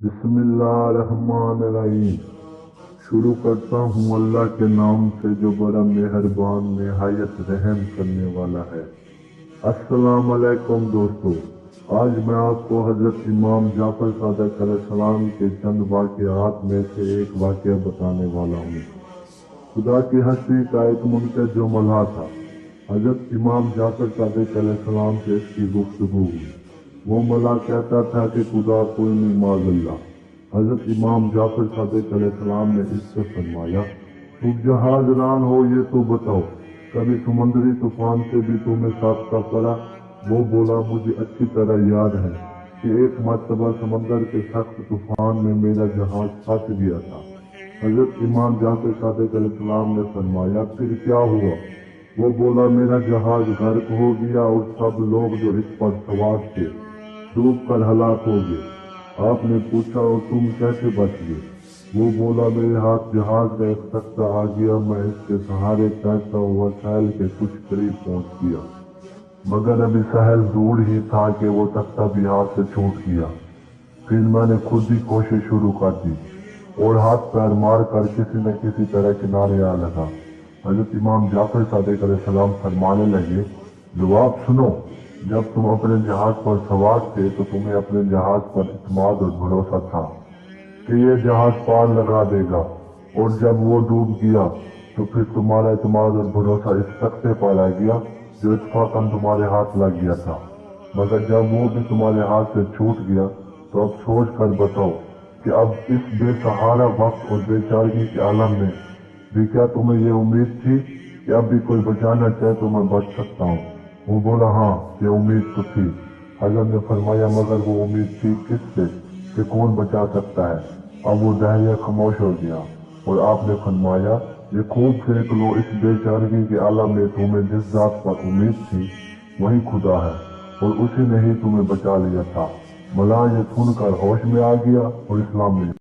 बिस्मिल्लाहिर्रहमानिर्रहीम। शुरू करता हूँ अल्लाह के नाम से जो बड़ा मेहरबान निहायत रहम करने वाला है। अस्सलाम वालेकुम दोस्तों, आज मैं आपको हजरत इमाम जाफर सादिक अलैहिस्सलाम के चंद वाक़यात में से एक वाक़या बताने वाला हूँ। खुदा की हस्ती का एक मुनकर जो मल्हा था, हजरत इमाम जाफर सादिक अलैहिस्सलाम से इसकी गुफ्तगू हुई। वो मल्हा कहता था कि खुदा कोई नहीं माज़अल्लाह। हजरत इमाम जाफर सादिक अलैहिस्सलाम ने इससे फरमाया, तुम जहाज रान हो ये तो बताओ, कभी समुद्री तूफान से भी तुम्हें साबका पड़ा? वो बोला, मुझे अच्छी तरह याद है कि एक मर्तबा समंदर के सख्त तूफान में मेरा जहाज फंस गया था। हजरत इमाम जाफर सादिक अलैहिस्सलाम ने फरमाया, फिर क्या हुआ? वो बोला, मेरा जहाज गर्क हो गया और सब लोग जो इस पर सवार थे डूब कर हलाक हो गए। आपने पूछा, और तुम कैसे बच गए? वो बोला, मेरे हाथ जहाज का एक तख्ता आ गया, मैं इसके सहारे तैरता हुआ साहिल के कुछ करीब पहुंच गया, मगर अभी साहिल दूर ही था कि वो तख्ता भी हाथ से छूट गया। फिर मैंने खुद ही कोशिश शुरू कर दी और हाथ पैर मार कर किसी न किसी तरह किनारे आ लगा। हजरत इमाम जाफर सादिक अलैहिस्सलाम फरमाने लगे, जवाब सुनो, जब तुम अपने जहाज पर सवार थे तो तुम्हें अपने जहाज पर इत्मीनान और भरोसा था कि ये जहाज पार लगा देगा, और जब वो डूब गया तो फिर तुम्हारा इत्मीनान और भरोसा इस तख्ते पर आ गया जो इत्फाकन तुम्हारे हाथ लग गया था। मगर जब वो भी तुम्हारे हाथ से छूट गया तो अब सोच कर बताओ कि अब इस बेसहारा वक्त और बेचारगी के आलम में भी क्या तुम्हें ये उम्मीद थी कि अब भी कोई बचाना चाहे तो मैं बच सकता हूँ? वो बोला, हाँ, ये उम्मीद तो थी। हजरत ने फरमाया, मगर वो उम्मीद थी किससे कि कौन बचा सकता है? अब वो दाहिया खामोश हो गया और आपने फरमाया, ये खूब देख लो, इस बेचारगी के आलम में तुम्हें जिस जात पर उम्मीद थी वही खुदा है और उसी ने ही तुम्हें बचा लिया था। मल्हा ये सुनकर होश में आ गया और इस्लाम में